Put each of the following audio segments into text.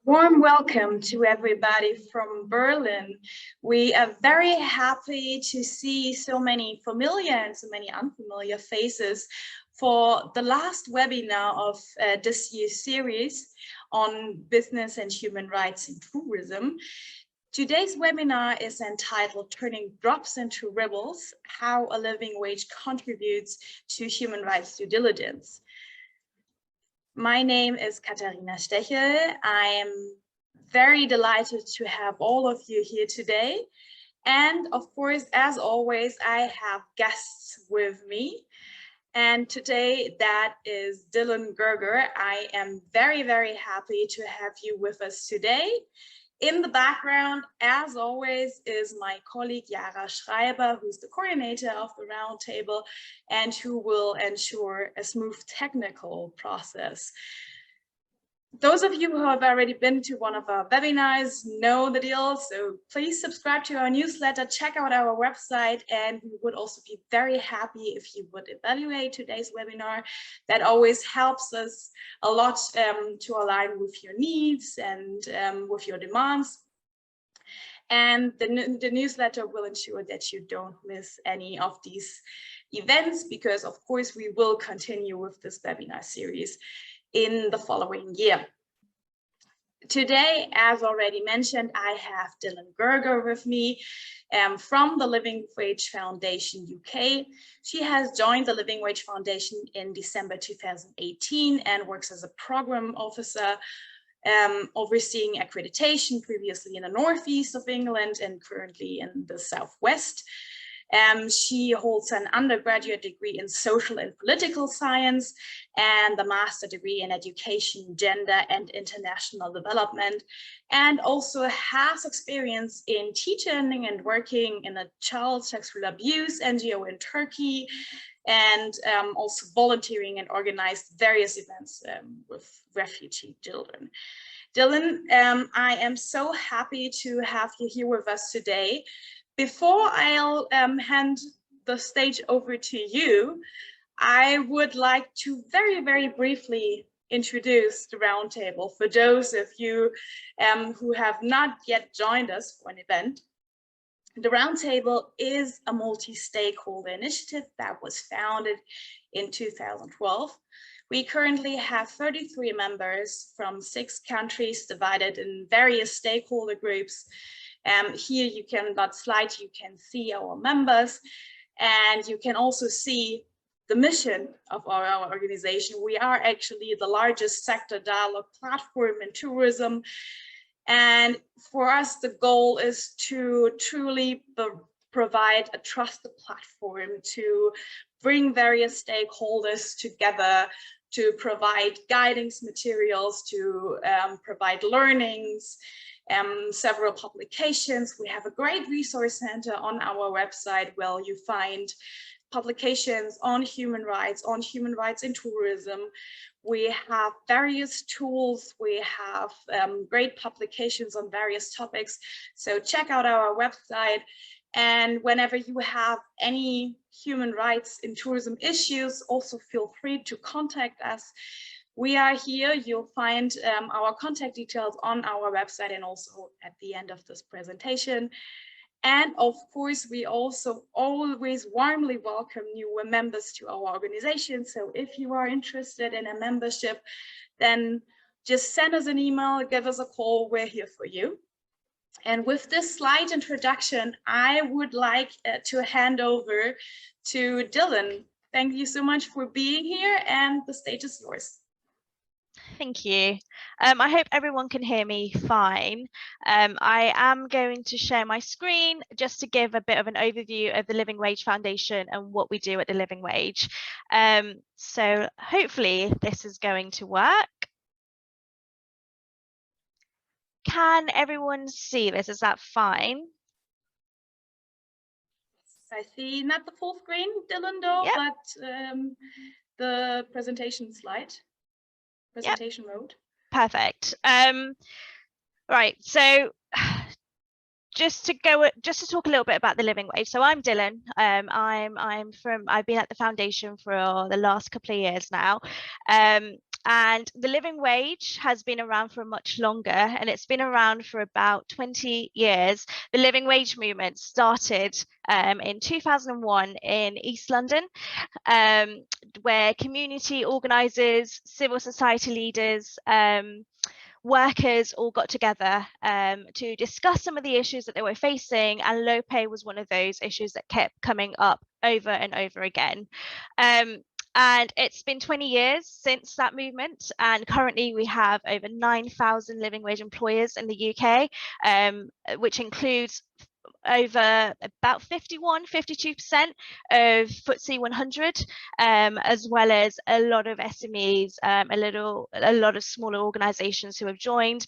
Warm welcome to everybody from Berlin. We are very happy to see so many familiar and so many unfamiliar faces for the last webinar of this year's series on business and human rights in tourism. Today's webinar is entitled Turning Drops into Rebels, How a Living Wage Contributes to Human Rights Due Diligence. My name is Katharina Stechl. I am very delighted to have all of you here today. And of course, as always, I have guests with me. And today that is Dilan Gurgur. I am very, very happy to have you with us today. In the background, as always, is my colleague Yara Schreiber, who's the coordinator of the Roundtable and who will ensure a smooth technical process. Those of you who have already been to one of our webinars know the deal, so please subscribe to our newsletter, check out our website, and we would also be very happy if you would evaluate today's webinar. That always helps us a lot to align with your needs and with your demands. And the newsletter will ensure that you don't miss any of these events, because of course we will continue with this webinar series in the following year. Today, as already mentioned, I have Dilan Gurgur with me from the Living Wage Foundation UK. She has joined the Living Wage Foundation in December 2018 and works as a program officer overseeing accreditation, previously in the northeast of England and currently in the southwest. She holds an undergraduate degree in social and political science and the master degree in education, gender and international development, and also has experience in teaching and working in a child sexual abuse NGO in Turkey, and also volunteering and organized various events with refugee children. Dilan, I am so happy to have you here with us today. Before I'll hand the stage over to you, I would like to very, very briefly introduce the Roundtable for those of you who have not yet joined us for an event. The Roundtable is a multi-stakeholder initiative that was founded in 2012. We currently have 33 members from 6 countries divided in various stakeholder groups. Here you can, that slide, you can see our members, and you can also see the mission of our organization. We are actually the largest sector dialogue platform in tourism. And for us, the goal is to truly provide a trusted platform to bring various stakeholders together, to provide guidance materials, to provide learnings, several publications. We have a great resource center on our website where you find publications on human rights in tourism. We have various tools. We have great publications on various topics. So check out our website. And whenever you have any human rights in tourism issues, also feel free to contact us. We are here. You'll find our contact details on our website and also at the end of this presentation. And of course, we also always warmly welcome new members to our organization. So if you are interested in a membership, then just send us an email, give us a call. We're here for you. And with this slight introduction, I would like to hand over to Dilan. Thank you so much for being here, and the stage is yours. Thank you. I hope everyone can hear me fine. I am going to share my screen just to give a bit of an overview of the Living Wage Foundation and what we do at the Living Wage. So hopefully this is going to work. Can everyone see this? Is that fine? I see not the full screen, Dilan, though, yep, but the presentation slide. Presentation mode. Perfect. Right, so just to talk a little bit about the Living Wage. So I'm Dilan. I've been at the foundation for the last couple of years now. And the living wage has been around for much longer, and it's been around for about 20 years. The living wage movement started in 2001 in East London, where community organisers, civil society leaders, workers all got together to discuss some of the issues that they were facing, and low pay was one of those issues that kept coming up over and over again. And it's been 20 years since that movement, and currently we have over 9,000 living wage employers in the UK, which includes over about 52% of FTSE 100, as well as a lot of SMEs, a lot of smaller organisations who have joined.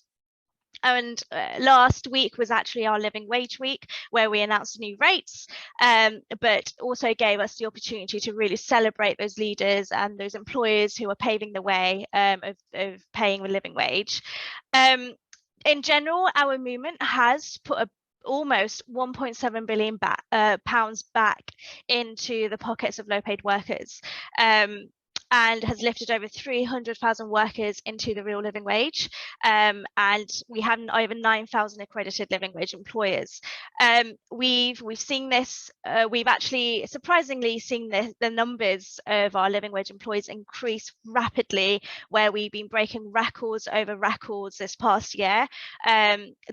And last week was actually our Living Wage Week, where we announced new rates, but also gave us the opportunity to really celebrate those leaders and those employers who are paving the way of paying the living wage. In general, our movement has put almost 1.7 billion pounds back into the pockets of low-paid workers. And has lifted over 300,000 workers into the real living wage. And we have over 9,000 accredited living wage employers. We've seen this, we've actually surprisingly seen the numbers of our living wage employees increase rapidly, where we've been breaking records over records this past year,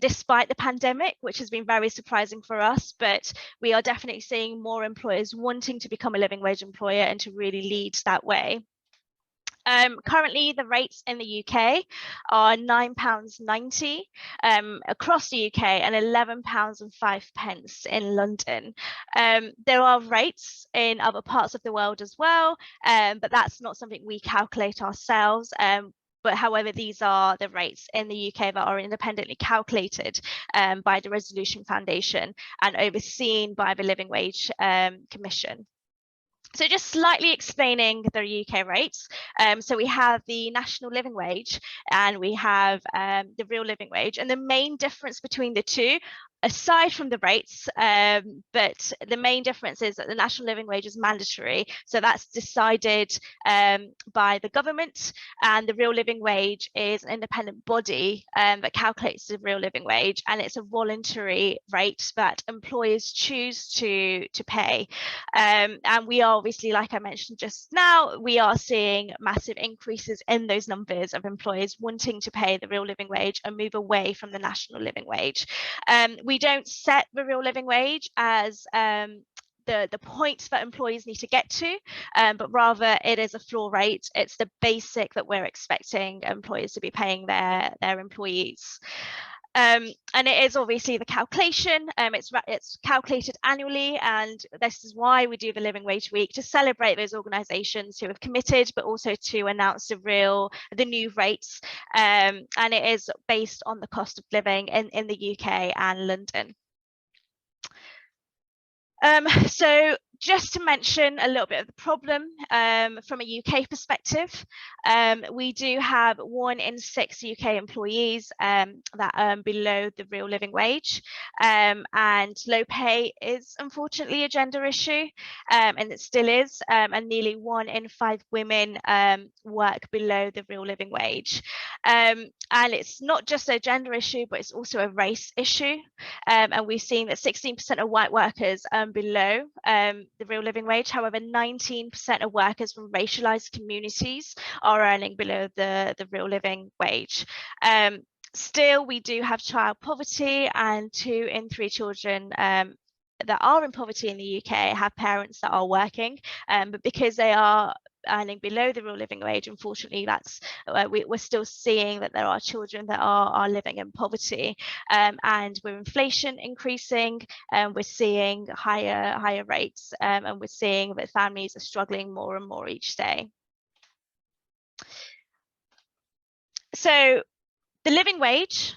despite the pandemic, which has been very surprising for us. But we are definitely seeing more employers wanting to become a living wage employer and to really lead that way. Currently, the rates in the UK are £9.90 across the UK and £11.05 in London. There are rates in other parts of the world as well, but that's not something we calculate ourselves. But however, these are the rates in the UK that are independently calculated by the Resolution Foundation and overseen by the Living Wage Commission. So just slightly explaining the UK rates. So we have the national living wage and we have the real living wage. And the main difference between the two, aside from the rates, but the main difference is that the national living wage is mandatory. So that's decided by the government, and the real living wage is an independent body that calculates the real living wage, and it's a voluntary rate that employers choose to pay. And we are obviously, like I mentioned just now, we are seeing massive increases in those numbers of employers wanting to pay the real living wage and move away from the national living wage. We don't set the real living wage as the point that employees need to get to, but rather it is a floor rate. It's the basic that we're expecting employers to be paying their employees. And it is obviously the calculation. It's calculated annually, and this is why we do the Living Wage Week, to celebrate those organisations who have committed, but also to announce the new rates. And it is based on the cost of living in the UK and London. So just to mention a little bit of the problem from a UK perspective, we do have 1 in 6 UK employees that earn below the real living wage, and low pay is unfortunately a gender issue, and it still is, and nearly 1 in 5 women work below the real living wage. And it's not just a gender issue, but it's also a race issue, and we've seen that 16% of white workers earn below the real living wage. However, 19% of workers from racialized communities are earning below the real living wage. Still, we do have child poverty, and 2 in 3 children that are in poverty in the UK have parents that are working, but because they are earning below the real living wage, unfortunately, that's we're still seeing that there are children that are living in poverty, and with inflation increasing, we're seeing higher rates, and we're seeing that families are struggling more and more each day. So the living wage,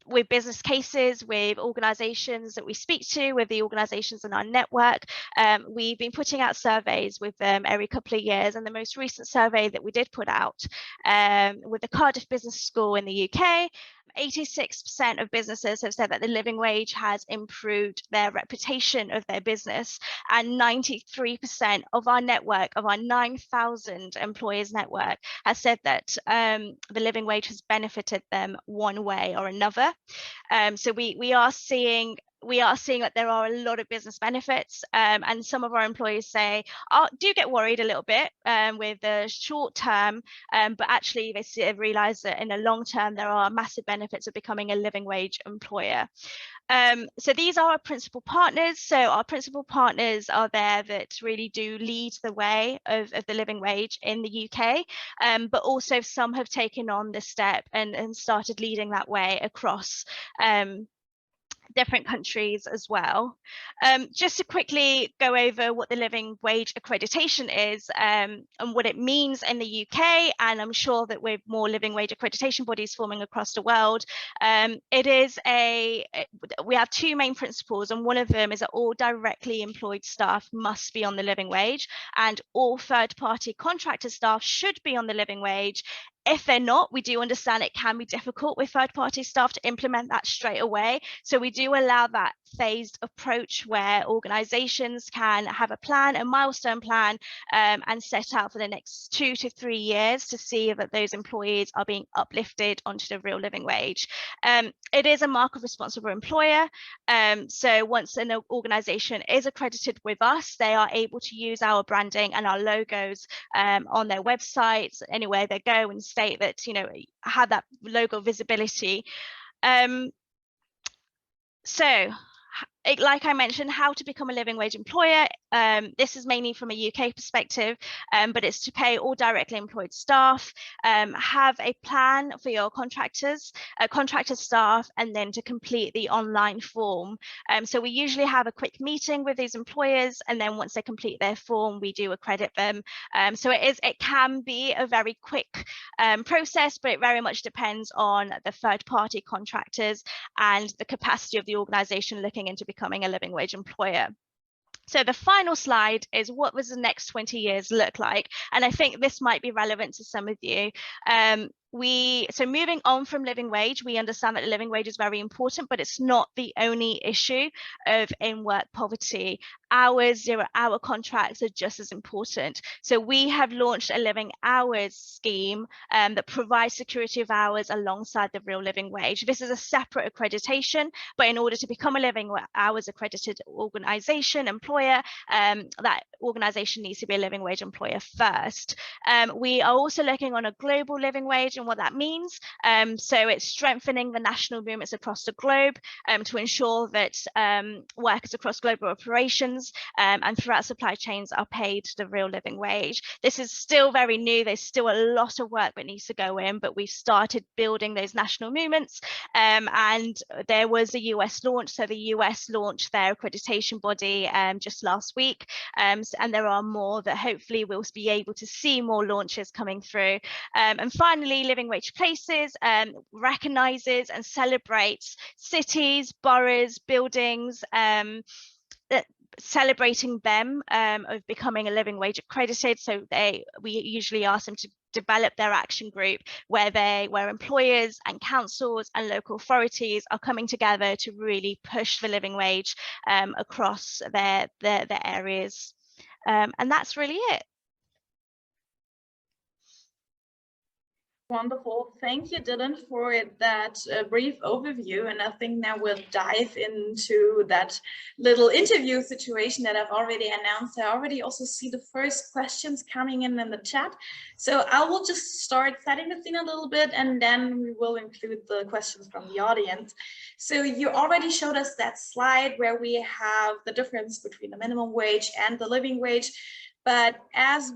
with business cases, with organisations that we speak to, with the organisations in our network, we've been putting out surveys with them every couple of years. And the most recent survey that we did put out with the Cardiff Business School in the UK, 86% of businesses have said that the living wage has improved their reputation of their business, and 93% of our network, of our 9,000 employers network, has said that the living wage has benefited them one way or another. So we are seeing that there are a lot of business benefits, and some of our employees say, do get worried a little bit with the short term, but actually they realize that in the long term there are massive benefits of becoming a living wage employer. So these are our principal partners. So our principal partners are there that really do lead the way of the living wage in the UK, but also some have taken on this step and started leading that way across different countries as well. Just to quickly go over what the living wage accreditation is and what it means in the UK, and I'm sure that with more living wage accreditation bodies forming across the world, we have two main principles, and one of them is that all directly employed staff must be on the living wage, and all third-party contractor staff should be on the living wage. If they're not, we do understand it can be difficult with third-party staff to implement that straight away. So we do allow that phased approach where organizations can have a plan, a milestone plan, and set out for the next 2 to 3 years to see that those employees are being uplifted onto the real living wage. It is a mark of responsible employer. So once an organization is accredited with us, they are able to use our branding and our logos on their websites, anywhere they go, and state that, have that logo visibility. So like I mentioned, how to become a living wage employer. This is mainly from a UK perspective, but it's to pay all directly employed staff, have a plan for your contractor staff, and then to complete the online form. So we usually have a quick meeting with these employers, and then once they complete their form, we do accredit them. So it can be a very quick process, but it very much depends on the third-party contractors and the capacity of the organisation looking into becoming a living wage employer. So the final slide is, what does the next 20 years look like? And I think this might be relevant to some of you. So moving on from living wage, we understand that the living wage is very important, but it's not the only issue of in-work poverty. Hours, zero-hour contracts are just as important. So we have launched a living hours scheme that provides security of hours alongside the real living wage. This is a separate accreditation, but in order to become a living hours accredited organisation, employer, that organisation needs to be a living wage employer first. We are also looking on a global living wage and what that means. So it's strengthening the national movements across the globe to ensure that workers across global operations and throughout supply chains are paid the real living wage. This is still very new. There's still a lot of work that needs to go in, but we've started building those national movements. And there was a US launch. So the US launched their accreditation body just last week. And there are more that hopefully we'll be able to see more launches coming through. And finally, Living Wage Places recognises and celebrates cities, boroughs, buildings, celebrating them of becoming a living wage accredited. So we usually ask them to develop their action group where employers and councils and local authorities are coming together to really push the living wage across their areas. And that's really it. Wonderful. Thank you, Dylan, for that brief overview. And I think now we'll dive into that little interview situation that I've already announced. I already also see the first questions coming in the chat. So I will just start setting the scene a little bit, and then we will include the questions from the audience. So you already showed us that slide where we have the difference between the minimum wage and the living wage. But as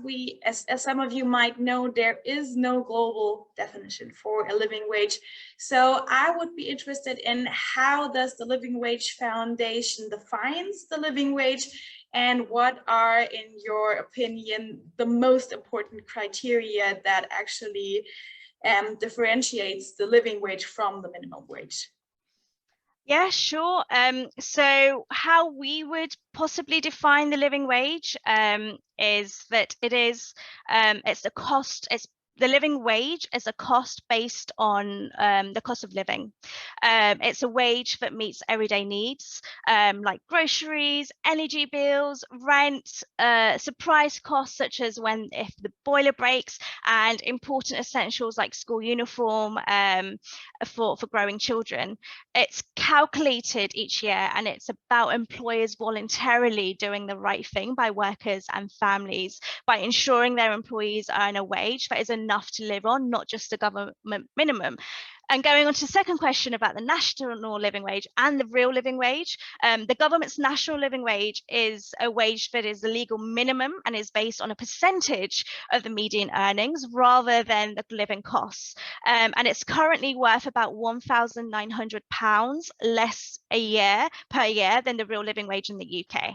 some of you might know, there is no global definition for a living wage. So I would be interested in, how does the Living Wage Foundation defines the living wage, and what are, in your opinion, the most important criteria that actually differentiates the living wage from the minimum wage? Yeah, sure. So how we would possibly define the living wage is that it's the cost, it's the living wage is a cost based on the cost of living. It's a wage that meets everyday needs like groceries, energy bills, rent, surprise costs such as if the boiler breaks, and important essentials like school uniform for growing children. It's calculated each year, and it's about employers voluntarily doing the right thing by workers and families by ensuring their employees earn a wage that is enough to live on, not just a government minimum. And going on to the second question about the national living wage and the real living wage, the government's national living wage is a wage that is the legal minimum and is based on a percentage of the median earnings rather than the living costs. And it's currently worth about £1,900 less per year than the real living wage in the UK.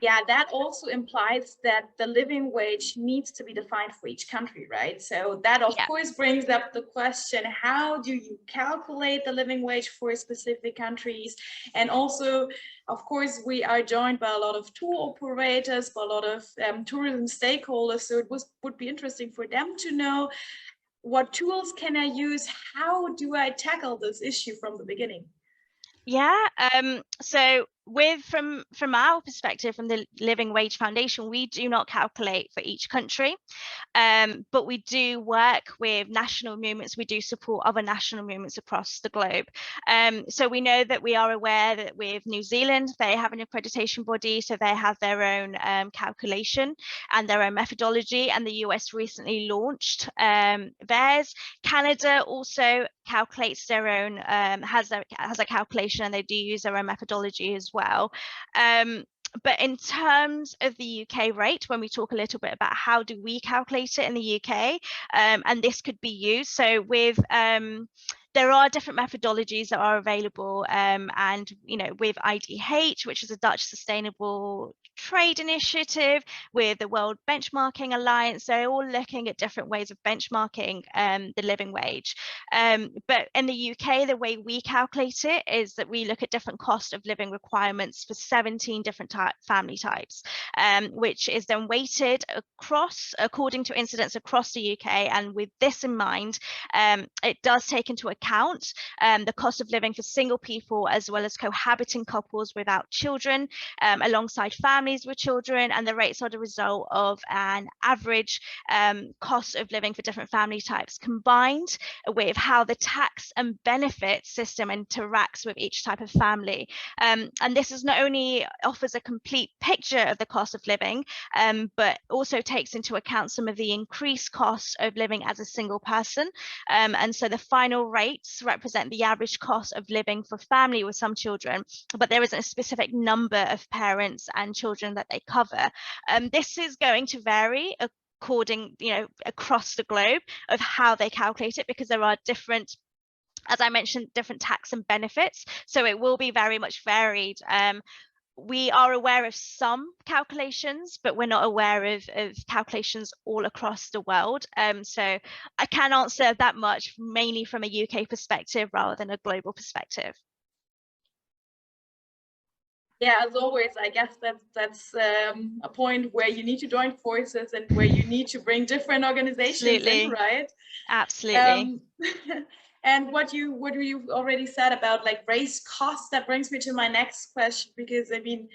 Yeah, that also implies that the living wage needs to be defined for each country, right? So that, of course, brings up the question, how do you calculate the living wage for specific countries? And also, of course, we are joined by a lot of tour operators, by a lot of tourism stakeholders. So it would be interesting for them to know, what tools can I use? How do I tackle this issue from the beginning? Yeah, so from our perspective, from the Living Wage Foundation, we do not calculate for each country, but we do work with national movements. We do support other national movements across the globe. So we know that we are aware that with New Zealand, they have an accreditation body, so they have their own calculation and their own methodology, and the US recently launched theirs. Canada also calculates their own, has a calculation, and they do use their own methodology as well. But in terms of the UK rate, when we talk a little bit about how do we calculate it in the UK, and this could be used, so with there are different methodologies that are available, and with IDH, which is a Dutch sustainable trade initiative, with the World Benchmarking Alliance, they're all looking at different ways of benchmarking the living wage. But in the UK, the way we calculate it is that we look at different cost of living requirements for 17 different family types, which is then weighted across according to incidence across the UK. And with this in mind, it does take into account the cost of living for single people as well as cohabiting couples without children, alongside families with children, and the rates are the result of an average cost of living for different family types combined with how the tax and benefit system interacts with each type of family. And this is not only offers a complete picture of the cost of living, but also takes into account some of the increased costs of living as a single person. And so the final rates represent the average cost of living for family with some children, but there isn't a specific number of parents and children that they cover. This is going to vary according, across the globe of how they calculate it, because there are different, as I mentioned, different tax and benefits. So it will be very much varied. We are aware of some calculations, but we're not aware of calculations all across the world. So I can answer that much mainly from a UK perspective rather than a global perspective. Yeah, as always, I guess that's a point where you need to join forces and where you need to bring different organizations in, right? Absolutely. And what you've already said about like raised costs, that brings me to my next question, because I mean,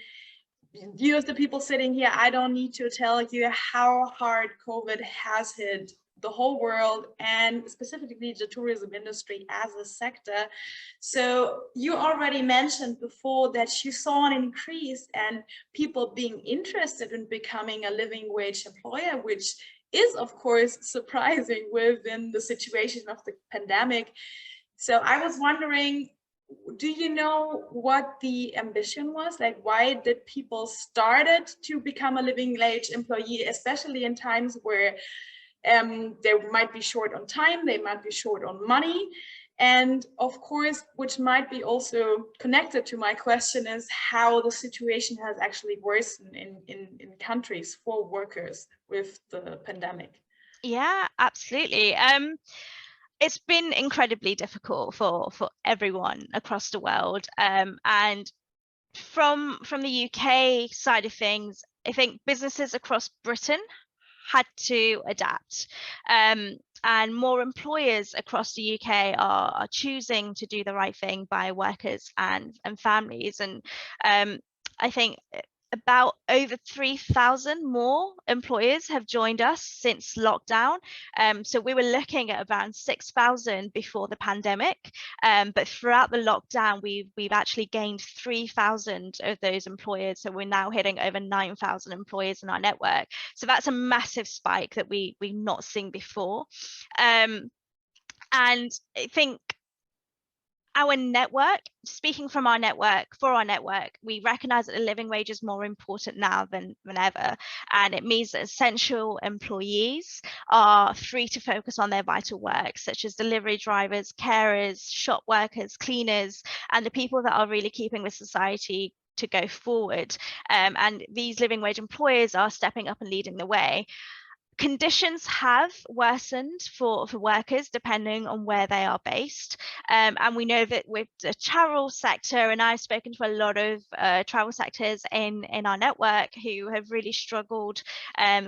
you as the people sitting here, I don't need to tell you how hard COVID has hit the whole world, and specifically the tourism industry as a sector. So you already mentioned before that you saw an increase and people being interested in becoming a living wage employer, which is of course surprising within the situation of the pandemic. So I was wondering, do you know what the ambition was? Like, why did people started to become a living wage employee, especially in times where they might be short on time, they might be short on money? And of course, which might be also connected to my question, is how the situation has actually worsened in countries for workers with the pandemic. Yeah, absolutely. It's been incredibly difficult for everyone across the world. And from the UK side of things, I think businesses across Britain had to adapt. And more employers across the UK are choosing to do the right thing by workers and families. And I think about over 3,000 more employers have joined us since lockdown. So we were looking at around 6,000 before the pandemic, but throughout the lockdown, we've actually gained 3,000 of those employers. So we're now hitting over 9,000 employers in our network. So that's a massive spike that we've not seen before. And I think our network, speaking from our network, for our network, we recognize that the living wage is more important now than ever. And it means that essential employees are free to focus on their vital work, such as delivery drivers, carers, shop workers, cleaners, and the people that are really keeping the society to go forward. And these living wage employers are stepping up and leading the way. Conditions have worsened for workers depending on where they are based. And we know that with the travel sector, and I've spoken to a lot of travel sectors in our network who have really struggled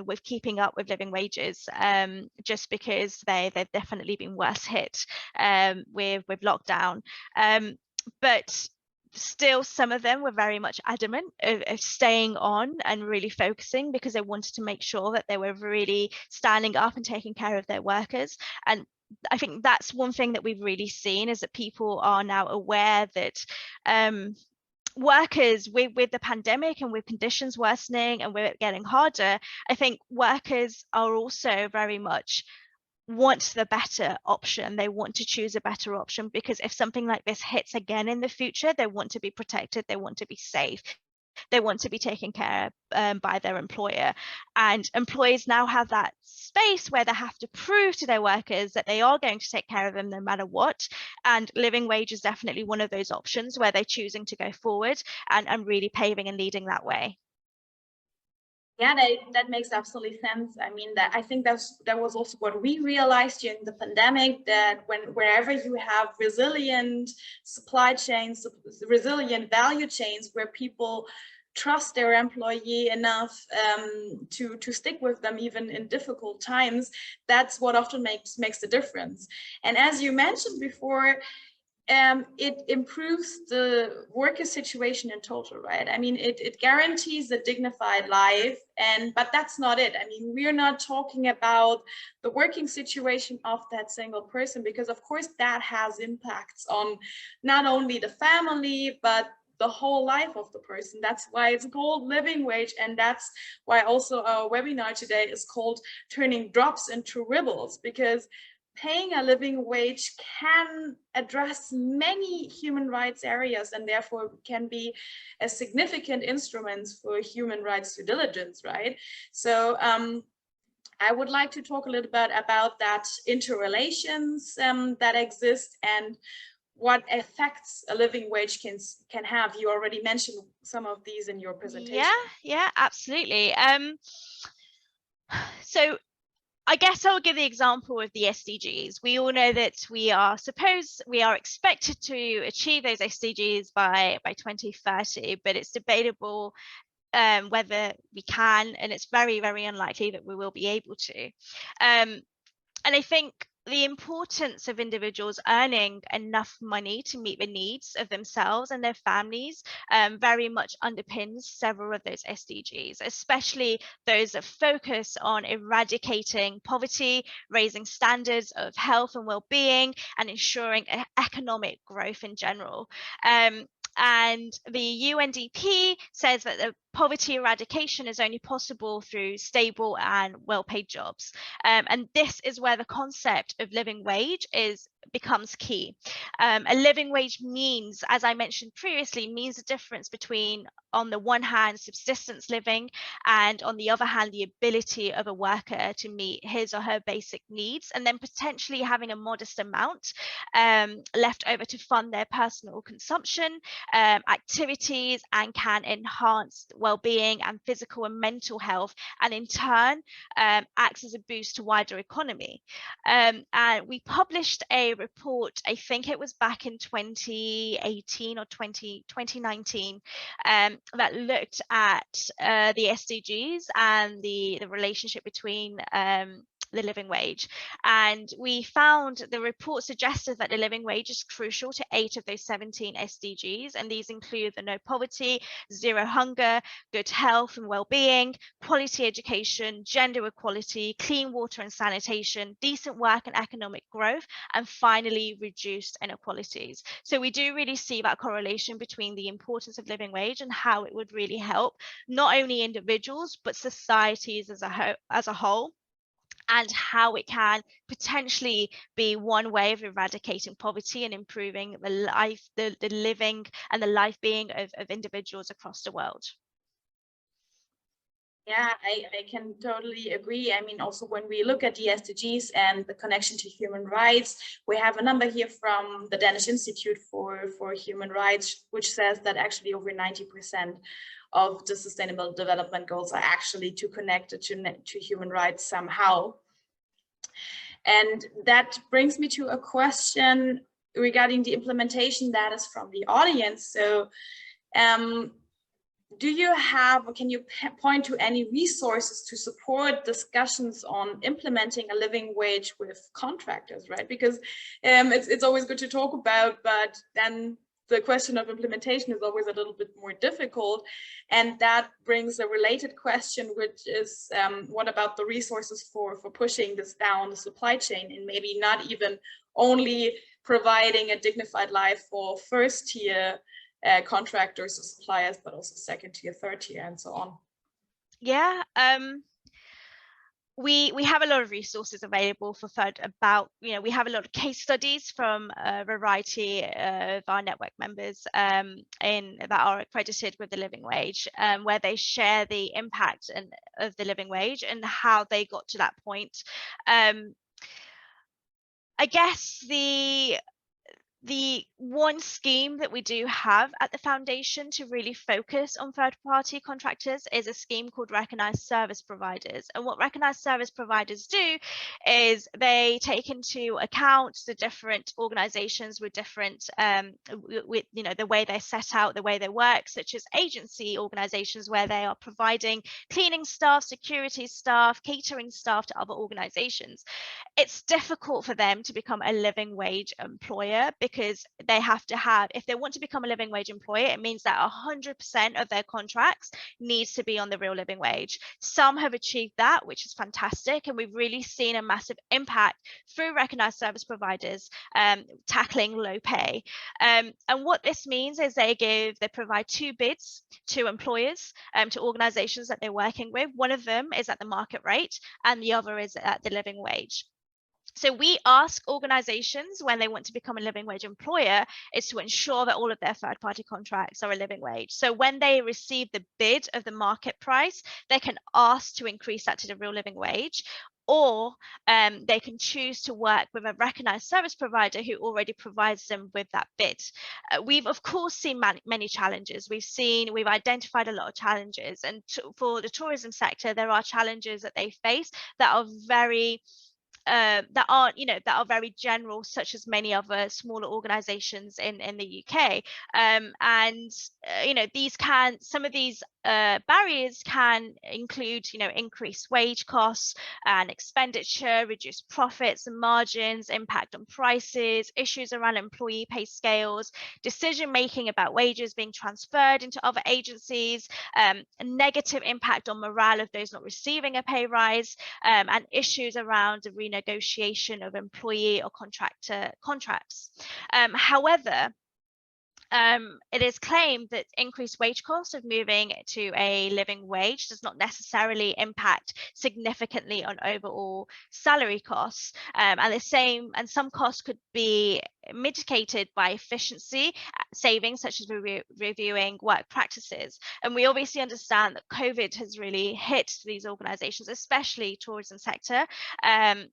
with keeping up with living wages, just because they've definitely been worse hit with lockdown. But still, some of them were very much adamant of staying on and really focusing, because they wanted to make sure that they were really standing up and taking care of their workers. And I think that's one thing that we've really seen, is that people are now aware that workers, with the pandemic and with conditions worsening and with it getting harder, I think workers are also very much want the better option. They want to choose a better option, because if something like this hits again in the future, they want to be protected, they want to be safe, they want to be taken care of by their employer. And employees now have that space where they have to prove to their workers that they are going to take care of them no matter what. And living wage is definitely one of those options where they're choosing to go forward and really paving and leading that way. Yeah, that makes absolutely sense. I mean, I think that was also what we realized during the pandemic, that wherever you have resilient supply chains, resilient value chains, where people trust their employee enough to stick with them even in difficult times, that's what often makes the difference. And as you mentioned before, it improves the worker situation in total, right? I mean, it guarantees a dignified life, but that's not it. I mean, we're not talking about the working situation of that single person, because of course that has impacts on not only the family, but the whole life of the person. That's why it's called living wage. And that's why also our webinar today is called Turning Drops into Ripples, because paying a living wage can address many human rights areas, and therefore can be a significant instrument for human rights due diligence, right? So I would like to talk a little bit about that interrelations that exist and what effects a living wage can have. You already mentioned some of these in your presentation. Yeah, absolutely. So I guess I'll give the example of the SDGs. We all know that we are expected to achieve those SDGs by 2030, but it's debatable whether we can, and it's very, very unlikely that we will be able to. And I think the importance of individuals earning enough money to meet the needs of themselves and their families very much underpins several of those SDGs, especially those that focus on eradicating poverty, raising standards of health and well-being, and ensuring economic growth in general. And the UNDP says that the poverty eradication is only possible through stable and well-paid jobs. And this is where the concept of living wage becomes key. A living wage means, as I mentioned previously, means the difference between, on the one hand, subsistence living, and on the other hand, the ability of a worker to meet his or her basic needs, and then potentially having a modest amount left over to fund their personal consumption activities, and can enhance well-being and physical and mental health, and in turn acts as a boost to wider economy. And we published a report, I think it was back in 2018 or 2019, that looked at the SDGs and the relationship between the living wage. And we found the report suggested that the living wage is crucial to 8 of those 17 SDGs. And these include the no poverty, zero hunger, good health and well-being, quality education, gender equality, clean water and sanitation, decent work and economic growth, and finally, reduced inequalities. So we do really see that correlation between the importance of living wage and how it would really help not only individuals, but societies as a whole, and how it can potentially be one way of eradicating poverty and improving the life, the living and the life being of individuals across the world. Yeah, I can totally agree. I mean, also when we look at the SDGs and the connection to human rights, we have a number here from the Danish Institute for Human Rights, which says that actually over 90% of the Sustainable Development Goals are actually connected to human rights somehow. And that brings me to a question regarding the implementation that is from the audience. So do you have, or can you point to any resources to support discussions on implementing a living wage with contractors, right? Because it's always good to talk about, but then the question of implementation is always a little bit more difficult. And that brings a related question, which is what about the resources for pushing this down the supply chain, and maybe not even only providing a dignified life for first tier contractors or suppliers, but also second tier, third tier, and so on. Yeah, we have a lot of resources available for we have a lot of case studies from a variety of our network members that are accredited with the living wage, where they share the impact of the living wage and how they got to that point. I guess the one scheme that we do have at the foundation to really focus on third-party contractors is a scheme called Recognised Service Providers. And what Recognised Service Providers do is they take into account the different organisations with different, with the way they're set out, the way they work, such as agency organisations where they are providing cleaning staff, security staff, catering staff to other organisations. It's difficult for them to become a living wage employer because they have to have, if they want to become a living wage employer, it means that 100% of their contracts needs to be on the real living wage. Some have achieved that, which is fantastic, and we've really seen a massive impact through recognised service providers tackling low pay. And what this means is they provide 2 bids to employers, to organisations that they're working with. One of them is at the market rate and the other is at the living wage. So we ask organizations when they want to become a living wage employer is to ensure that all of their third-party contracts are a living wage. So when they receive the bid of the market price, they can ask to increase that to the real living wage, or they can choose to work with a recognized service provider who already provides them with that bid. We've of course seen many challenges. We've identified a lot of challenges, and for the tourism sector, there are challenges that they face that are very that are very general, such as many other smaller organizations in the UK. Some of these barriers can include, increased wage costs and expenditure, reduced profits and margins, impact on prices, issues around employee pay scales, decision making about wages being transferred into other agencies, a negative impact on morale of those not receiving a pay rise, and issues around the renegotiation of employee or contractor contracts. However, it is claimed that increased wage costs of moving to a living wage does not necessarily impact significantly on overall salary costs, and some costs could be mitigated by efficiency savings, such as reviewing work practices. And we obviously understand that COVID has really hit these organizations, especially tourism sector, and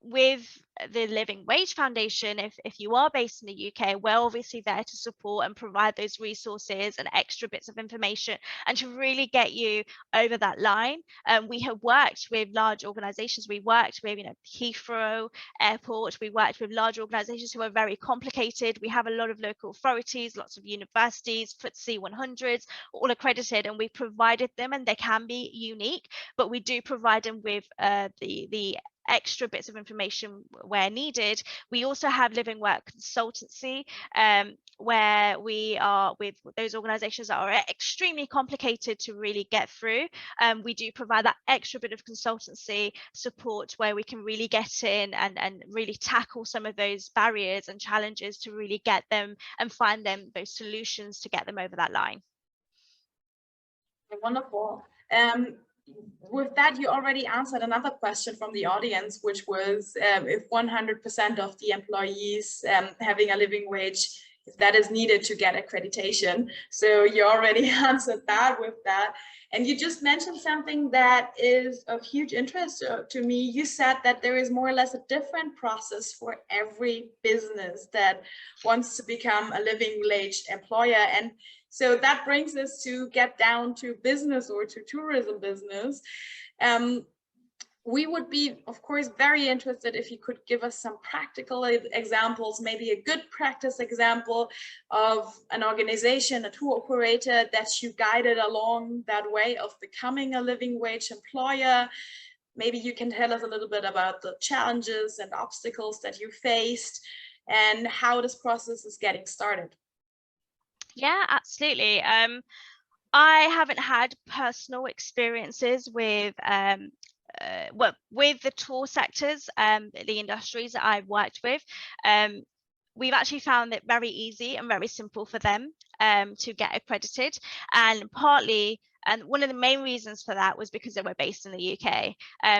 with the Living Wage Foundation, if you are based in the UK, we're obviously there to support and provide those resources and extra bits of information and to really get you over that line. We have worked with large organizations. We worked with, Heathrow Airport. We worked with large organizations who are very complicated. We have a lot of local authorities, lots of universities, FTSE 100s, all accredited, and we provided them, and they can be unique, but we do provide them with the extra bits of information where needed. We also have living work consultancy, where we are with those organizations that are extremely complicated to really get through. We do provide that extra bit of consultancy support where we can really get in and really tackle some of those barriers and challenges to really get them and find them those solutions to get them over that line. Wonderful. With that, you already answered another question from the audience, which was if 100% of the employees having a living wage, if that is needed to get accreditation. So you already answered that with that. And you just mentioned something that is of huge interest to me. You said that there is more or less a different process for every business that wants to become a living wage employer. And so that brings us to get down to business or to tourism business. We would be, of course, very interested if you could give us some practical examples, maybe a good practice example of an organization, a tour operator that you guided along that way of becoming a living wage employer. Maybe you can tell us a little bit about the challenges and obstacles that you faced and how this process is getting started. Yeah, absolutely. I haven't had personal experiences with with the tour sectors, the industries that I've worked with. We've actually found it very easy and very simple for them to get accredited, and partly, and one of the main reasons for that was because they were based in the UK.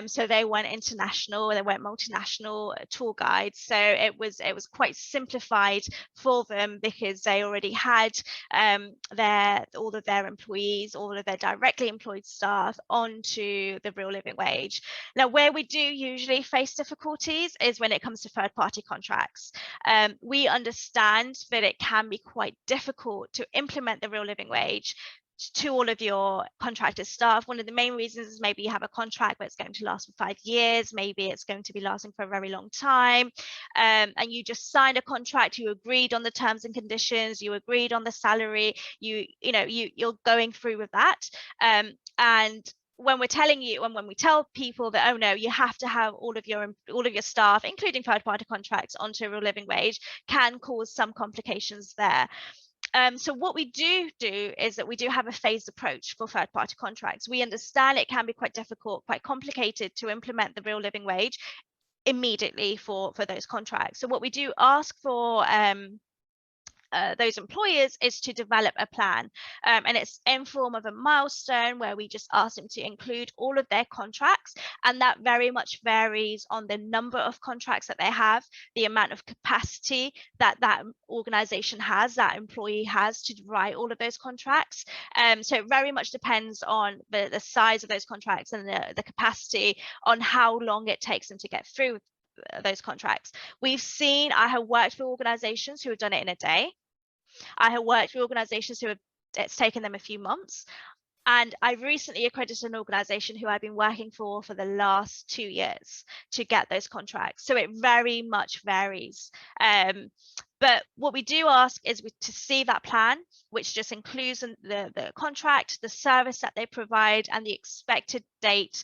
So they went international, they went multinational tour guides. So it was quite simplified for them because they already had all of their employees, all of their directly employed staff onto the real living wage. Now, where we do usually face difficulties is when it comes to third-party contracts. We understand that it can be quite difficult to implement the real living wage to all of your contracted staff. One of the main reasons is maybe you have a contract that's going to last for 5 years, maybe it's going to be lasting for a very long time, and you just signed a contract, you agreed on the terms and conditions, you agreed on the salary, you're going through with that, and when we're telling you, and when we tell people that, oh no, you have to have all of your staff, including third-party contracts, onto a real living wage, can cause some complications there. So what we do is that we do have a phased approach for third-party contracts. We understand it can be quite difficult, quite complicated to implement the real living wage immediately for those contracts. So what we do ask for those employers is to develop a plan, and it's in form of a milestone where we just ask them to include all of their contracts, and that very much varies on the number of contracts that they have, the amount of capacity that organization has, that employee has to write all of those contracts. So it very much depends on the size of those contracts and the capacity on how long it takes them to get through those contracts. I have worked with organizations who have done it in a day. I have worked with organizations it's taken them a few months. And I've recently accredited an organization who I've been working for the last 2 years to get those contracts. So it very much varies. But what we do ask is to see that plan, which just includes the contract, the service that they provide, and the expected date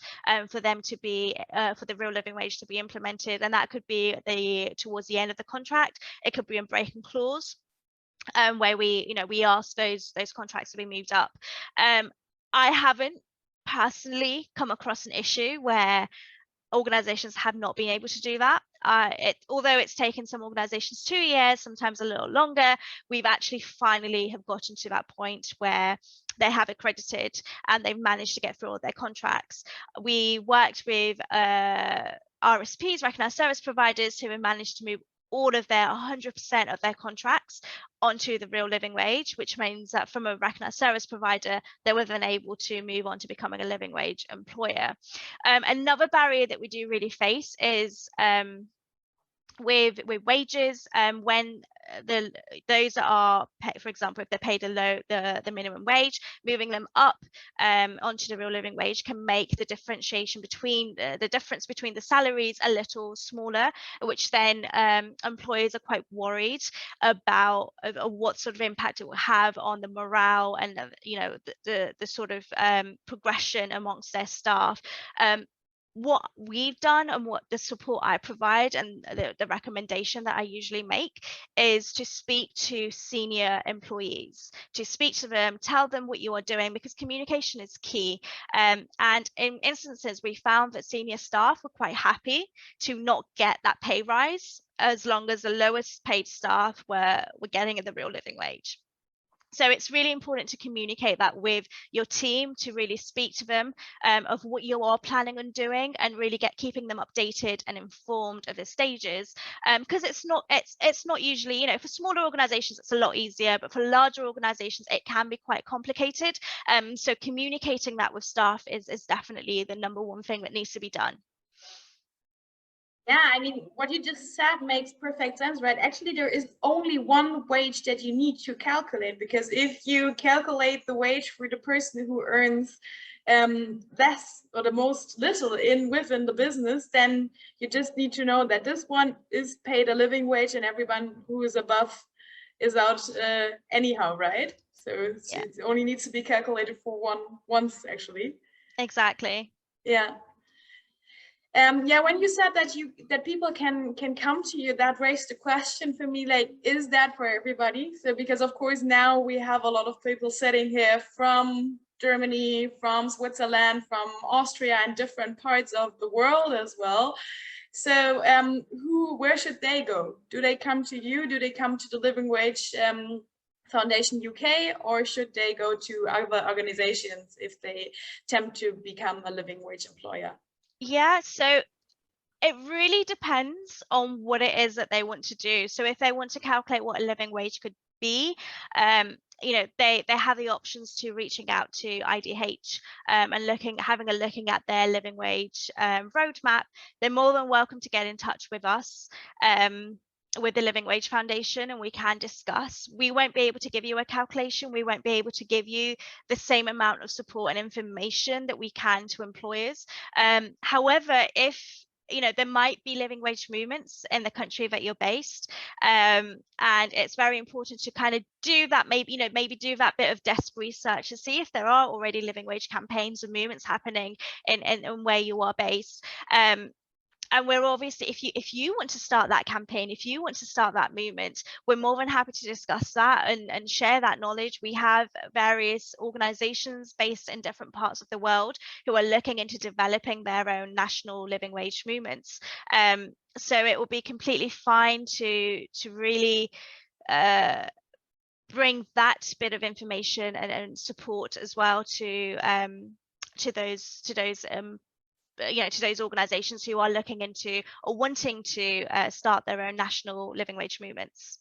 for them to be, for the real living wage to be implemented. And that could be towards the end of the contract. It could be a breaking clause, where we ask those contracts to be moved up. I haven't personally come across an issue where organizations have not been able to do that. Although it's taken some organizations 2 years, sometimes a little longer, we've actually finally have gotten to that point where they have accredited and they've managed to get through all their contracts. We worked with RSPs, recognized service providers, who have managed to move all of their 100% of their contracts onto the real living wage, which means that from a recognised service provider, they were then able to move on to becoming a living wage employer. Another barrier that we do really face is with wages, when those that are paid, for example, if they're paid the minimum wage, moving them up onto the real living wage can make the differentiation between the difference between the salaries a little smaller, which then employers are quite worried about what sort of impact it will have on the morale and the sort of progression amongst their staff. What we've done and what the support I provide and the recommendation that I usually make is to speak to senior employees, to speak to them, tell them what you are doing, because communication is key. And in instances, we found that senior staff were quite happy to not get that pay rise as long as the lowest paid staff were getting the real living wage. So it's really important to communicate that with your team, to really speak to them of what you are planning on doing, and really keeping them updated and informed of the stages. Because it's not usually, for smaller organizations, it's a lot easier, but for larger organizations, it can be quite complicated. So communicating that with staff is definitely the number one thing that needs to be done. Yeah, I mean, what you just said makes perfect sense, right? Actually, there is only one wage that you need to calculate, because if you calculate the wage for the person who earns less or the most little within the business, then you just need to know that this one is paid a living wage and everyone who is above is out anyhow, right? So it only needs to be calculated for once, actually. Exactly. Yeah. When you said that people can come to you, that raised the question for me, like, is that for everybody? So because of course now we have a lot of people sitting here from Germany, from Switzerland, from Austria, and different parts of the world as well. So where should they go? Do they come to you? Do they come to the Living Wage Foundation UK, or should they go to other organizations if they attempt to become a living wage employer? Yeah, so it really depends on what it is that they want to do. So if they want to calculate what a living wage could be, they have the options to reaching out to IDH and having a looking at their living wage roadmap. They're more than welcome to get in touch with us. With the Living Wage Foundation, and we can discuss. We won't be able to give you a calculation. We won't be able to give you the same amount of support and information that we can to employers. However, if there might be living wage movements in the country that you're based, and it's very important to kind of do that, maybe do that bit of desk research to see if there are already living wage campaigns and movements happening in where you are based. And we're obviously, if you want to start that campaign, if you want to start that movement, we're more than happy to discuss that and share that knowledge. We have various organizations based in different parts of the world who are looking into developing their own national living wage movements. So it will be completely fine to really bring that bit of information and support as well to those organizations who are looking into or wanting to start their own national living wage movements.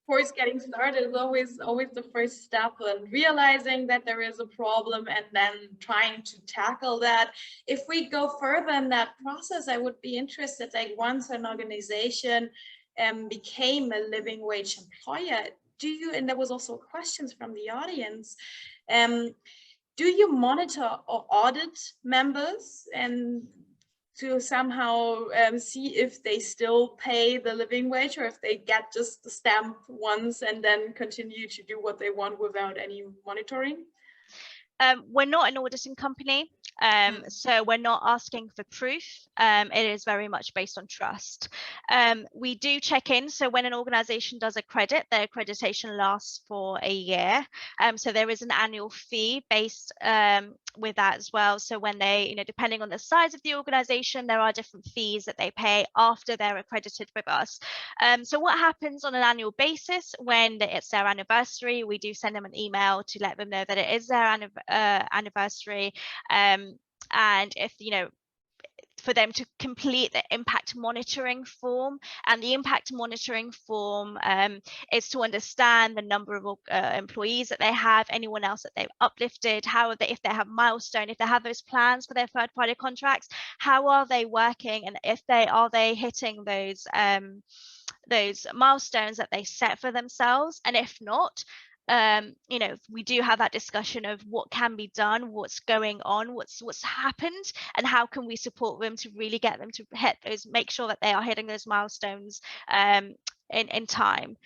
Of course, getting started is always the first step, and realizing that there is a problem and then trying to tackle that. If we go further in that process, I would be interested, like, once an organization became a living wage employer, and there was also questions from the audience, do you monitor or audit members and to somehow see if they still pay the living wage, or if they get just the stamp once and then continue to do what they want without any monitoring? We're not an auditing company, so we're not asking for proof. It is very much based on trust. We do check in. So when an organization does accredit, their accreditation lasts for a year. So there is an annual fee based with that as well. So when they, depending on the size of the organization, there are different fees that they pay after they're accredited with us. So what happens on an annual basis when it's their anniversary, we do send them an email to let them know that it is their anniversary. And if, for them to complete the impact monitoring form. And the impact monitoring form is to understand the number of employees that they have, anyone else that they've uplifted, how are they, if they have milestone, if they have those plans for their third-party contracts, how are they working, and if they are hitting those milestones that they set for themselves. And if not, you know, we do have that discussion of what can be done, what's going on, what's happened, and how can we support them to really get them to hit those, make sure that they are hitting those milestones in time.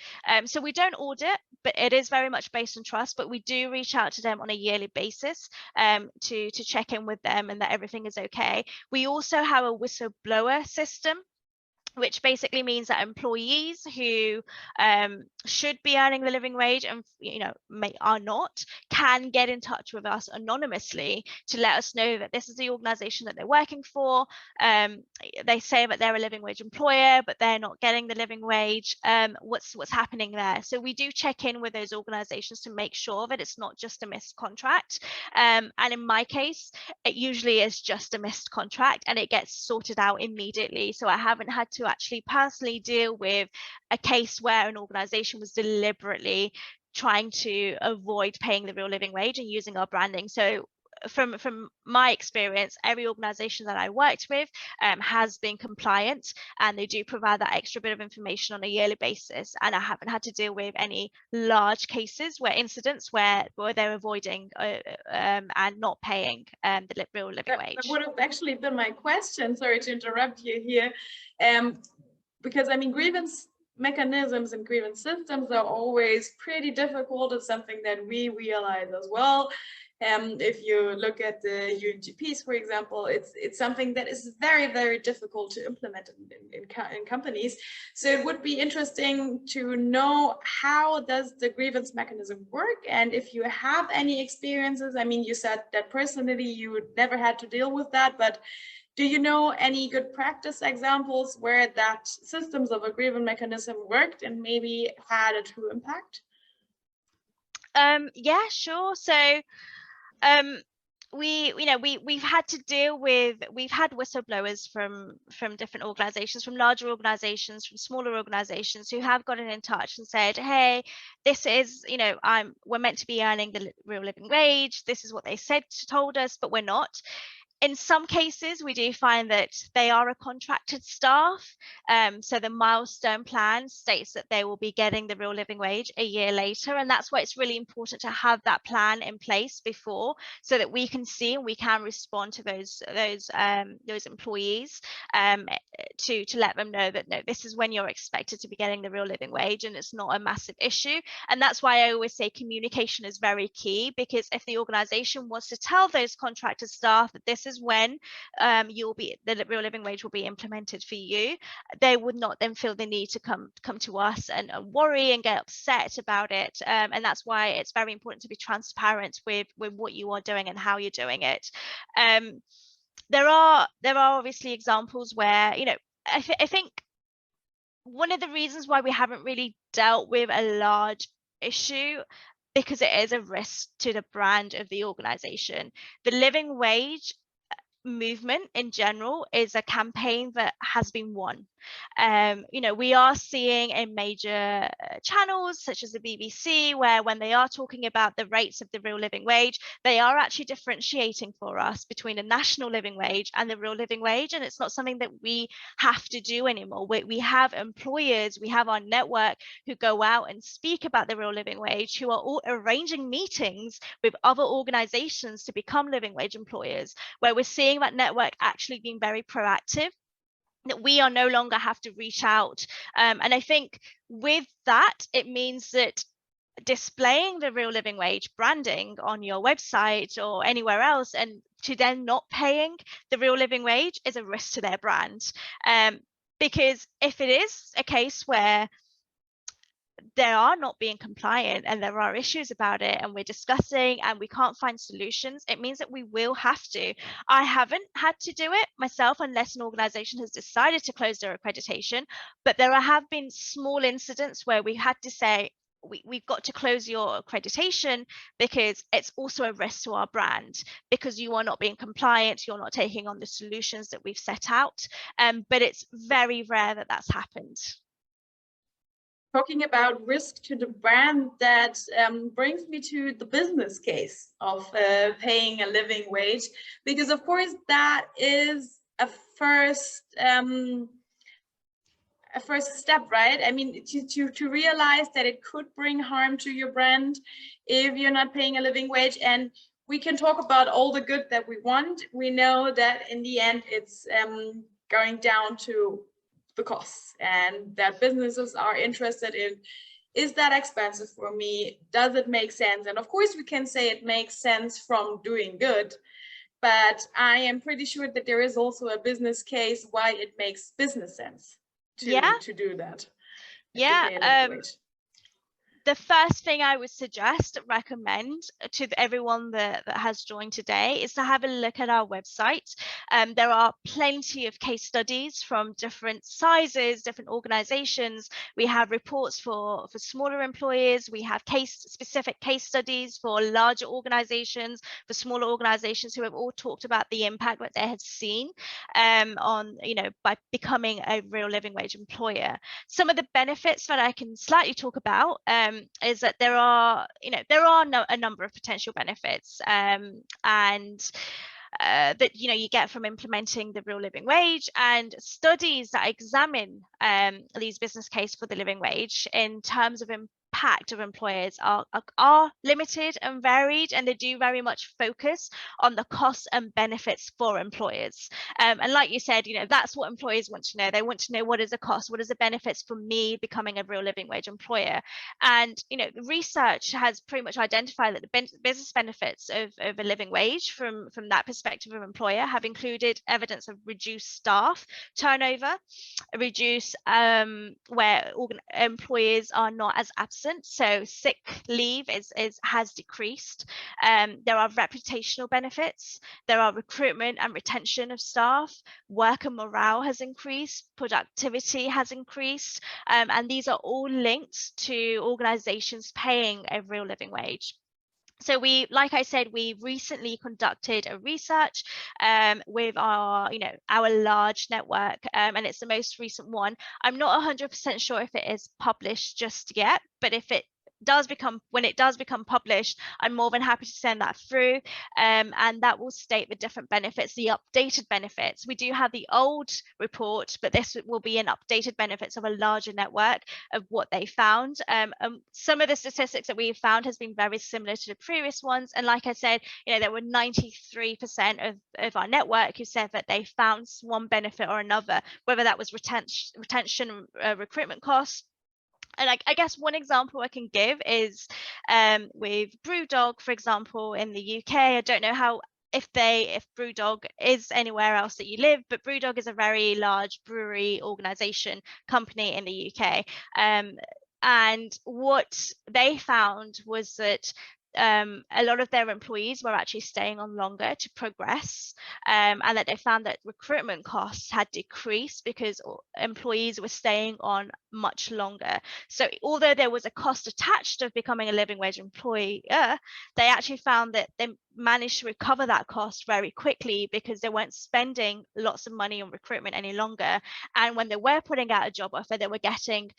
So we don't audit, but it is very much based on trust, but we do reach out to them on a yearly basis to check in with them and that everything is okay. We also have a whistleblower system, which basically means that employees who should be earning the living wage and, you know, are not, can get in touch with us anonymously to let us know that this is the organization that they're working for. They say that they're a living wage employer, but they're not getting the living wage. What's happening there? So we do check in with those organizations to make sure that it's not just a missed contract. And in my case, it usually is just a missed contract and it gets sorted out immediately. So I haven't had to actually personally deal with a case where an organization was deliberately trying to avoid paying the real living wage and using our branding. So from my experience, every organization that I worked with has been compliant, and they do provide that extra bit of information on a yearly basis. And I haven't had to deal with any large cases where incidents where they're avoiding and not paying the real living wage. That would have actually been my question. Sorry to interrupt you here, because I mean, grievance mechanisms and grievance systems are always pretty difficult. It's something that we realize as well. If you look at the UNGPs, for example, it's something that is very, very difficult to implement in companies. So it would be interesting to know, how does the grievance mechanism work? And if you have any experiences, I mean, you said that personally you never had to deal with that, but do you know any good practice examples where that systems of a grievance mechanism worked and maybe had a true impact? Yeah, sure. So we've had to deal with, we've had whistleblowers from different organizations, from larger organizations, from smaller organizations, who have gotten in touch and said, hey, this is, you know, we're meant to be earning the real living wage, this is what they told us, but we're not. In some cases, we do find that they are a contracted staff. So the milestone plan states that they will be getting the real living wage a year later. And that's why it's really important to have that plan in place before, so that we can see and we can respond to those employees to let them know that, no, this is when you're expected to be getting the real living wage, and it's not a massive issue. And that's why I always say communication is very key, because if the organization wants to tell those contracted staff that this is when the real living wage will be implemented for you, they would not then feel the need to come to us and worry and get upset about it. And that's why it's very important to be transparent with what you are doing and how you're doing it. There are obviously examples where, you know, I think one of the reasons why we haven't really dealt with a large issue, because it is a risk to the brand of the organization. The living wage movement in general is a campaign that has been won. You know, we are seeing in major channels such as the BBC, where when they are talking about the rates of the real living wage, they are actually differentiating for us between a national living wage and the real living wage. And it's not something that we have to do anymore. We have employers, we have our network who go out and speak about the real living wage, who are all arranging meetings with other organizations to become living wage employers, where we're seeing that network actually being very proactive, that we are no longer have to reach out. And I think with that, it means that displaying the real living wage branding on your website or anywhere else, and to then not paying the real living wage, is a risk to their brand. Because if it is a case where they are not being compliant and there are issues about it and we're discussing and we can't find solutions, it means that we will have to. I haven't had to do it myself unless an organization has decided to close their accreditation, but there have been small incidents where we had to say, we've got to close your accreditation because it's also a risk to our brand, because you are not being compliant, you're not taking on the solutions that we've set out. But it's very rare that that's happened. Talking about risk to the brand, that brings me to the business case of paying a living wage, because of course that is a first step, right? I mean, to realize that it could bring harm to your brand if you're not paying a living wage. And we can talk about all the good that we want. We know that in the end, it's going down to the costs, and that businesses are interested in, is that expensive for me? Does it make sense? And of course, we can say it makes sense from doing good, but I am pretty sure that there is also a business case why it makes business sense to do that. The first thing I would recommend to everyone that has joined today is to have a look at our website. There are plenty of case studies from different sizes, different organizations. We have reports for smaller employers. We have specific case studies for larger organizations, for smaller organizations, who have all talked about the impact that they have seen on, by becoming a real living wage employer. Some of the benefits that I can slightly talk about is that there are a number of potential benefits, and that you get from implementing the real living wage, and studies that examine these business case for the living wage in terms of impact of employers are limited and varied, and they do very much focus on the costs and benefits for employers. And like you said, that's what employers want to know. They want to know, what is the cost, what is the benefits for me becoming a real living wage employer? And research has pretty much identified that the business benefits of a living wage from that perspective of employer have included evidence of reduced staff turnover, reduce where employees are not as absent, so sick leave has decreased. There are reputational benefits, there are recruitment and retention of staff, worker morale has increased, productivity has increased, and these are all linked to organizations paying a real living wage. So like I said, we recently conducted a research with our large network, and it's the most recent one. I'm not 100% sure if it is published just yet, but when it does become published, I'm more than happy to send that through, and that will state the different benefits, the updated benefits. We do have the old report, but this will be an updated benefits of a larger network of what they found. Some of the statistics that we found has been very similar to the previous ones, and like I said, there were 93% of our network who said that they found one benefit or another, whether that was retention, recruitment costs. And I guess one example I can give is with Brewdog, for example, in the UK. I don't know if Brewdog is anywhere else that you live, but Brewdog is a very large brewery company in the UK. And what they found was that a lot of their employees were actually staying on longer to progress, and that they found that recruitment costs had decreased because employees were staying on much longer. So although there was a cost attached of becoming a living wage employee, they actually found that they managed to recover that cost very quickly because they weren't spending lots of money on recruitment any longer. And when they were putting out a job offer, they were getting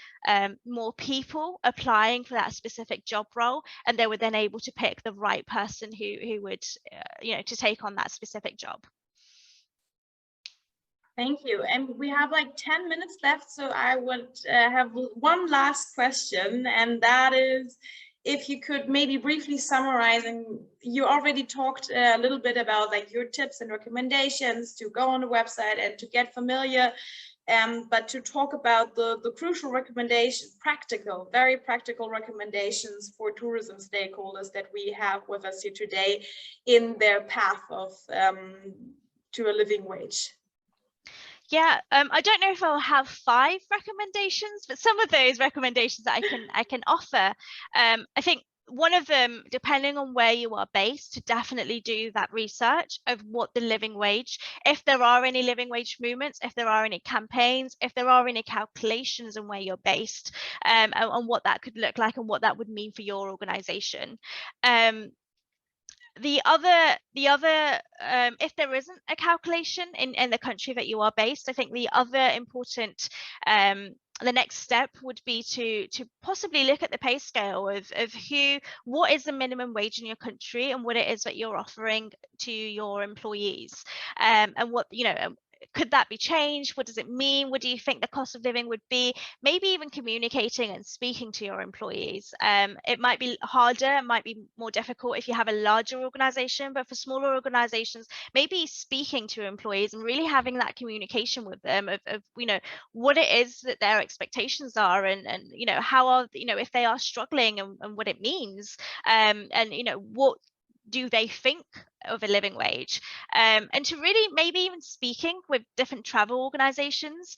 more people applying for that specific job role, and they were then able to pick the right person who would to take on that specific job. Thank you. And we have like 10 minutes left, so I would have one last question, and that is, if you could maybe briefly summarize, and you already talked a little bit about like your tips and recommendations to go on the website and to get familiar, but to talk about the crucial recommendations, very practical recommendations for tourism stakeholders that we have with us here today in their path of to a living wage. Yeah, I don't know if I'll have 5 recommendations, but some of those recommendations that I can offer. I think one of them, depending on where you are based, to definitely do that research of what the living wage, if there are any living wage movements, if there are any campaigns, if there are any calculations on where you're based, and what that could look like and what that would mean for your organization. The other if there isn't a calculation in the country that you are based, I think the other important the next step would be to possibly look at the pay scale of what is the minimum wage in your country and what it is that you're offering to your employees, and what, you know, could that be changed? What does it mean? What do you think the cost of living would be? Maybe even communicating and speaking to your employees. It might be harder, it might be more difficult if you have a larger organization, but for smaller organizations, maybe speaking to employees and really having that communication with them of you know, what it is that their expectations are, and you know, how are, you know, if they are struggling, and what it means, and you know, what do they think of a living wage, and to really maybe even speaking with different travel organizations,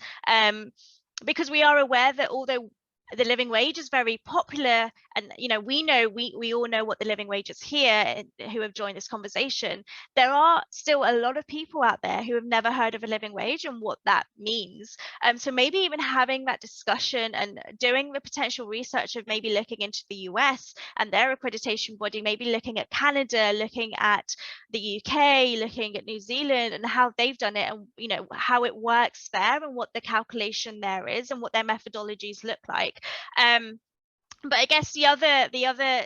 because we are aware that although the living wage is very popular, and you know, we all know what the living wage is here who have joined this conversation, there are still a lot of people out there who have never heard of a living wage and what that means. So maybe even having that discussion and doing the potential research of maybe looking into the US and their accreditation body, maybe looking at Canada, looking at the UK, looking at New Zealand and how they've done it, and you know, how it works there and what the calculation there is and what their methodologies look like. But I guess the other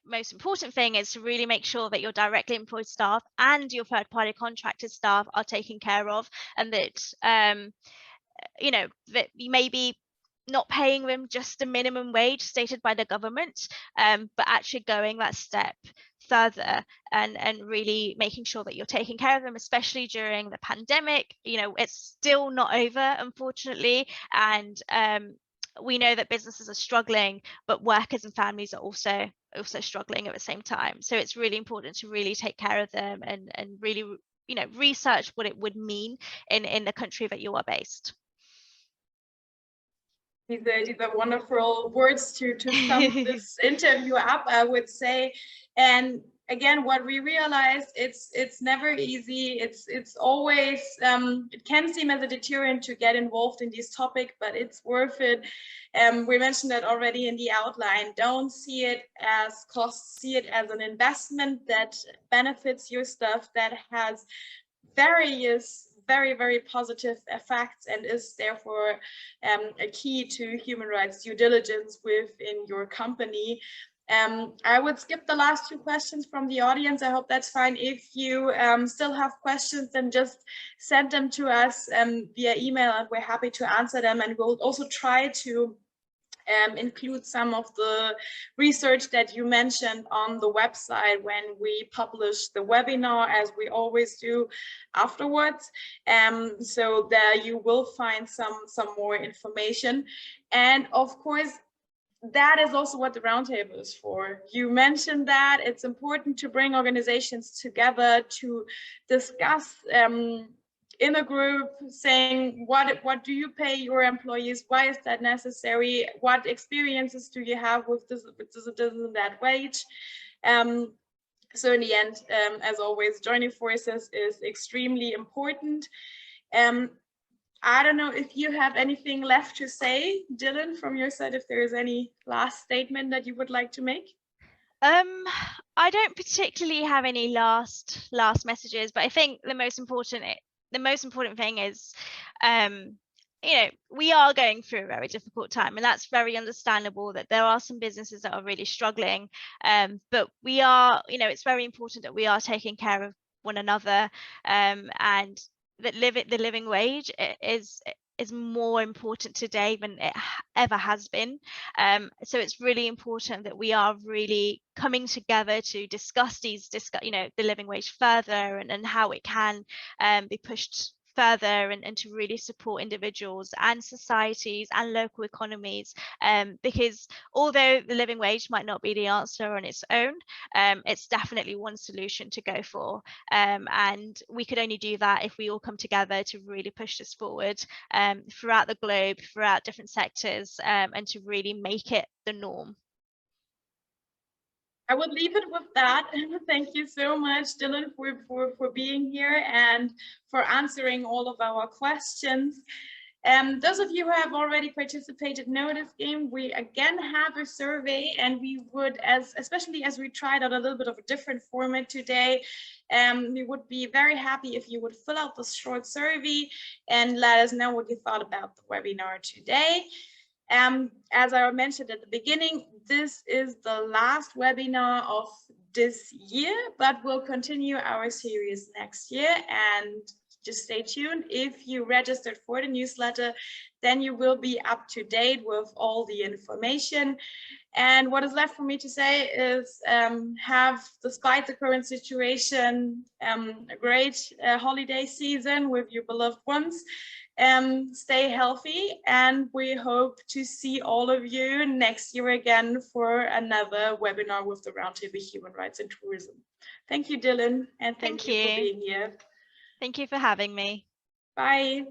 most important thing is to really make sure that your directly employed staff and your third-party contracted staff are taken care of, and that you know, that you may be not paying them just the minimum wage stated by the government, but actually going that step further and really making sure that you're taking care of them, especially during the pandemic. You know, it's still not over, unfortunately, and we know that businesses are struggling, but workers and families are also struggling at the same time. So it's really important to really take care of them and really, you know, research what it would mean in the country that you are based. These are wonderful words to sum this interview up, I would say. And again, what we realized, it's never easy. It's always, it can seem as a deterrent to get involved in this topic, but it's worth it. We mentioned that already in the outline. Don't see it as cost, see it as an investment that benefits your staff, that has various very positive effects and is therefore a key to human rights due diligence within your company. I would skip the last two questions from the audience. I hope that's fine. If you still have questions, then just send them to us via email, and we're happy to answer them. And we'll also try to include some of the research that you mentioned on the website when we publish the webinar, as we always do afterwards. So there you will find some more information. And of course, that is also what the roundtable is for. You mentioned that it's important to bring organizations together to discuss in a group, saying what do you pay your employees, why is that necessary, what experiences do you have with this and that wage. So in the end, as always, joining forces is extremely important. I don't know if you have anything left to say, Dylan, from your side, if there is any last statement that you would like to make. I don't particularly have any last messages, but I think the most important thing is, you know, we are going through a very difficult time, and that's very understandable that there are some businesses that are really struggling, but we are, you know, it's very important that we are taking care of one another, and that the living wage is more important today than it ever has been. So it's really important that we are really coming together to discuss you know, the living wage further, and how it can be pushed further, and to really support individuals and societies and local economies, because although the living wage might not be the answer on its own, it's definitely one solution to go for, and we could only do that if we all come together to really push this forward throughout the globe, throughout different sectors, and to really make it the norm. I would leave it with that. Thank you so much, Dilan, for being here and for answering all of our questions. Those of you who have already participated know this game, we again have a survey, and we would, especially as we tried out a little bit of a different format today, we would be very happy if you would fill out this short survey and let us know what you thought about the webinar today. As I mentioned at the beginning, this is the last webinar of this year, but we'll continue our series next year, and just stay tuned. If you registered for the newsletter, then you will be up to date with all the information. And what is left for me to say is have, despite the current situation, a great holiday season with your beloved ones. Stay healthy, and we hope to see all of you next year again for another webinar with the Roundtable Human Rights and Tourism. Thank you, Dilan, and thank you for being here. Thank you for having me. Bye.